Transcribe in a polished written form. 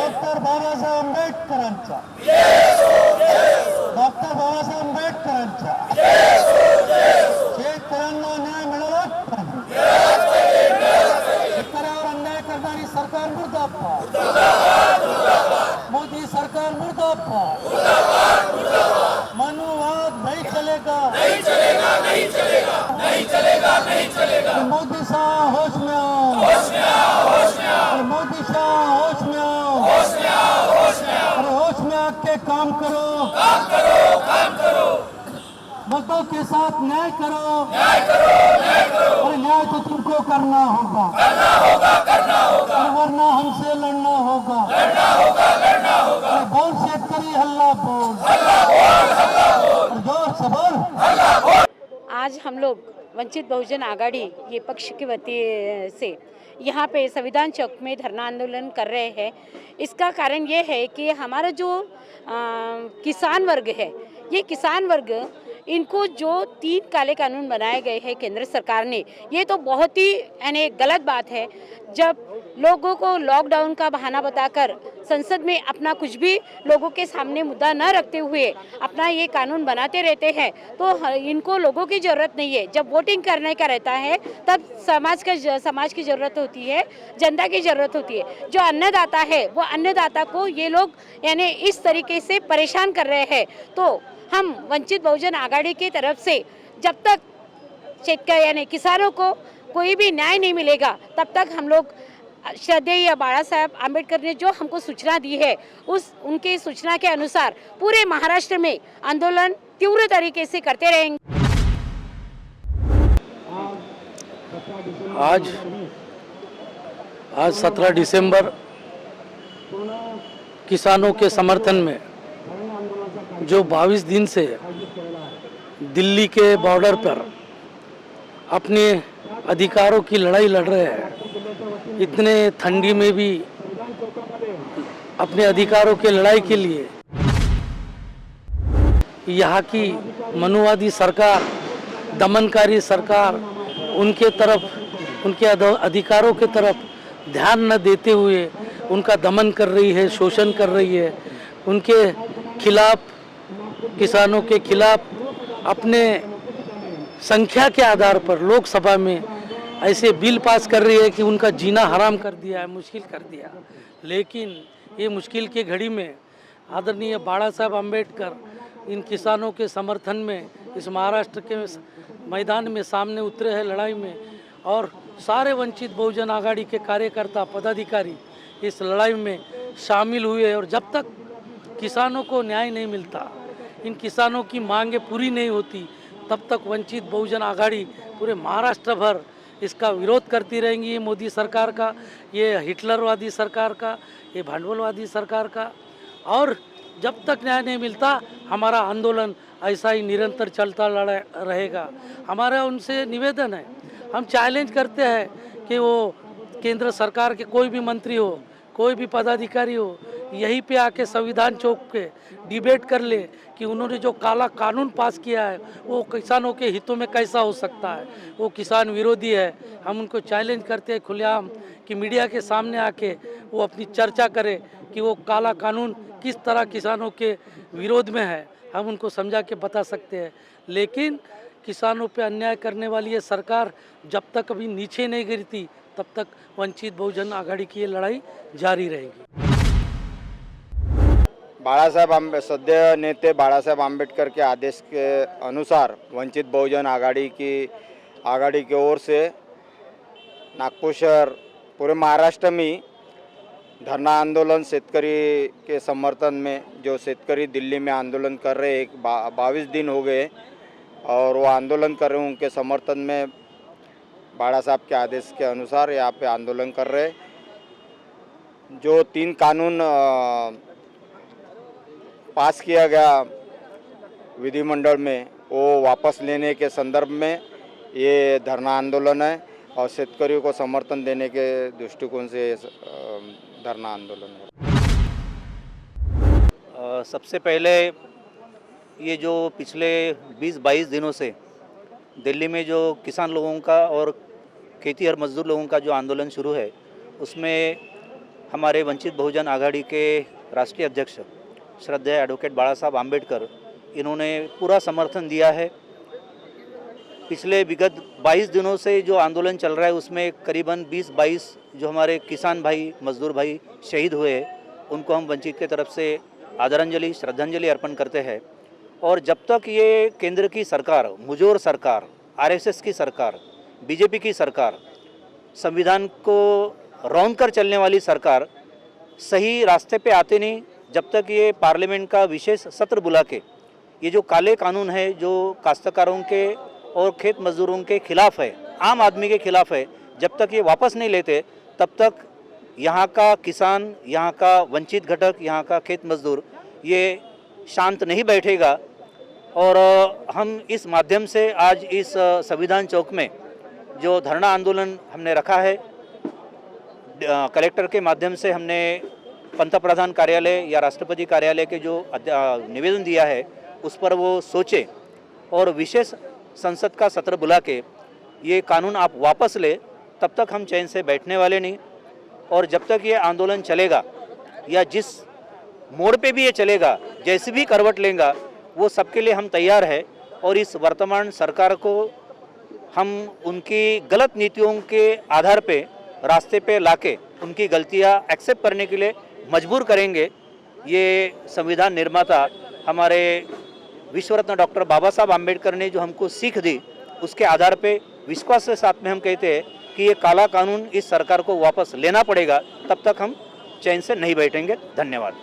Doctor Babasaheb आंबेडकरांचा, doctor Babasaheb आंबेडकरांचा शेतकऱ्यांना न्याय मिळालाच पाहिजे. शेतकऱ्यावर अन्याय करणारी सरकार मुर्दाबाद, मोदी सरकार मुर्दाबाद. मनुवाद नहीं चलेगा, नहीं चलेगा, नहीं चलेगा, नहीं चलेगा, नहीं चलेगा. मोदी साहब होश में आओ, होश में आओ, होश में आओ. मोदी साहब होश में आओ, होश में आओ, होश में आओ. अरे होश में आके काम करो, काम करो, काम करो. मजदूर के साथ न्याय करो, न्याय करो, न्याय करो. अरे न्याय तो तुमको करना होगा, करना होगा, करना होगा. वरना हमसे लड़ना होगा, लड़ना होगा, लड़ना होगा. बोल शेतकरी हल्ला बोल, हल्ला बोल, हल्ला बोल. जोर से बोल, हल्ला बोल. आज हम लोग वंचित बहुजन आघाड़ी ये पक्ष की वती से यहाँ पे संविधान चौक में धरना आंदोलन कर रहे हैं. इसका कारण ये है कि हमारा जो किसान वर्ग है, ये किसान वर्ग, इनको जो 3 काले कानून बनाए गए हैं केंद्र सरकार ने, ये तो बहुत ही यानी गलत बात है. जब लोगों को लॉकडाउन का बहाना बताकर संसद में अपना कुछ भी लोगों के सामने मुद्दा न रखते हुए अपना ये कानून बनाते रहते हैं, तो इनको लोगों की ज़रूरत नहीं है. जब वोटिंग करने का रहता है तब समाज की ज़रूरत होती है, जनता की ज़रूरत होती है. जो अन्नदाता है वो अन्नदाता को ये लोग यानी इस तरीके से परेशान कर रहे हैं. तो हम वंचित बहुजन आघाड़ी की तरफ से जब तक शेतकरी यानी किसानों को कोई भी न्याय नहीं मिलेगा तब तक हम लोग श्रद्धेय बाला साहेब आंबेडकर ने जो हमको सूचना दी है उनकी सूचना के अनुसार पूरे महाराष्ट्र में आंदोलन तीव्र तरीके से करते रहेंगे. आज 17 दिसंबर किसानों के समर्थन में जो 22 दिन से दिल्ली के बॉर्डर पर अपने अधिकारों की लड़ाई लड़ रहे हैं, इतने ठंडी में भी अपने अधिकारों के लड़ाई के लिए यहाँ की मनुवादी सरकार, दमनकारी सरकार उनके तरफ, उनके अधिकारों के तरफ ध्यान न देते हुए उनका दमन कर रही है, शोषण कर रही है. उनके खिलाफ, किसानों के खिलाफ अपने संख्या के आधार पर लोकसभा में ऐसे बिल पास कर रही है कि उनका जीना हराम कर दिया है, मुश्किल कर दिया. लेकिन ये मुश्किल की घड़ी में आदरणीय बाला साहब आंबेडकर इन किसानों के समर्थन में इस महाराष्ट्र के मैदान में सामने उतरे हैं लड़ाई में, और सारे वंचित बहुजन आघाड़ी के कार्यकर्ता, पदाधिकारी इस लड़ाई में शामिल हुए. और जब तक किसानों को न्याय नहीं मिलता, इन किसानों की मांगें पूरी नहीं होती, तब तक वंचित बहुजन आघाड़ी पूरे महाराष्ट्र भर इसका विरोध करती रहेंगी. ये मोदी सरकार का, ये हिटलरवादी सरकार का, ये भांडवलवादी सरकार का. और जब तक न्याय नहीं मिलता हमारा आंदोलन ऐसा ही निरंतर चलता रहेगा. हमारा उनसे निवेदन है, हम चैलेंज करते हैं कि वो केंद्र सरकार के कोई भी मंत्री हो, कोई भी पदाधिकारी हो, यहीं पे आके संविधान चौक पे डिबेट कर ले कि उन्होंने जो काला कानून पास किया है वो किसानों के हितों में कैसा हो सकता है. वो किसान विरोधी है. हम उनको चैलेंज करते हैं खुलेआम कि मीडिया के सामने आके वो अपनी चर्चा करे कि वो काला कानून किस तरह किसानों के विरोध में है. हम उनको समझा के बता सकते हैं. लेकिन किसानों पे अन्याय करने वाली ये सरकार जब तक अभी नीचे नहीं गिरती तब तक वंचित बहुजन आघाड़ी की ये लड़ाई जारी रहेगी. सद्य नेते बाळासाहेब आंबेडकर के आदेश के अनुसार वंचित बहुजन आघाड़ी की ओर से नागपुर शहर, पूरे महाराष्ट्र में धरना आंदोलन शेतकरी के समर्थन में, जो शेतकरी दिल्ली में आंदोलन कर रहे 22 दिन हो गए और वो आंदोलन कर रहे हैं, उनके समर्थन में बाला साहब के आदेश के अनुसार यहाँ पे आंदोलन कर रहे. जो 3 कानून पास किया गया विधिमंडल में, वो वापस लेने के संदर्भ में ये धरना आंदोलन है और शेतकरियों को समर्थन देने के दृष्टिकोण से धरना आंदोलन है. सबसे पहले ये जो पिछले 20-22 दिनों से दिल्ली में जो किसान लोगों का और खेती और मजदूर लोगों का जो आंदोलन शुरू है, उसमें हमारे वंचित बहुजन आघाड़ी के राष्ट्रीय अध्यक्ष श्रद्धेय एडवोकेट बाला साहब आम्बेडकर, इन्होंने पूरा समर्थन दिया है। पिछले विगत 22 दिनों से जो आंदोलन चल रहा है उसमें करीबन 20-22 जो हमारे किसान भाई, मजदूर भाई शहीद हुए, उनको हम वंचित की तरफ से आदरांजलि, श्रद्धांजलि अर्पण करते हैं। और जब तक ये केंद्र की सरकार, मुजोर सरकार, आरएसएस की सरकार, बीजेपी की सरकार, संविधान को रौंद कर चलने वाली सरकार सही रास्ते पे आते नहीं, जब तक ये पार्लियामेंट का विशेष सत्र बुला के ये जो काले कानून है जो काश्तकारों के और खेत मजदूरों के खिलाफ है, आम आदमी के खिलाफ है, जब तक ये वापस नहीं लेते तब तक यहाँ का किसान, यहाँ का वंचित घटक, यहाँ का खेत मजदूर ये शांत नहीं बैठेगा। और हम इस माध्यम से आज इस संविधान चौक में जो धरना आंदोलन हमने रखा है, कलेक्टर के माध्यम से हमने पंतप्रधान कार्यालय या राष्ट्रपति कार्यालय के जो निवेदन दिया है उस पर वो सोचे और विशेष संसद का सत्र बुला के ये कानून आप वापस ले, तब तक हम चैन से बैठने वाले नहीं। और जब तक ये आंदोलन चलेगा या जिस मोड़ पे भी ये चलेगा, जैसे भी करवट लेगा, वो सबके लिए हम तैयार है। और इस वर्तमान सरकार को हम उनकी गलत नीतियों के आधार पे रास्ते पे लाके उनकी गलतियां एक्सेप्ट करने के लिए मजबूर करेंगे। ये संविधान निर्माता हमारे विश्व रत्न डॉक्टर बाबा साहब आम्बेडकर ने जो हमको सीख दी, उसके आधार पे विश्वास के साथ में हम कहते हैं कि ये काला कानून इस सरकार को वापस लेना पड़ेगा, तब तक हम चैन से नहीं बैठेंगे। धन्यवाद।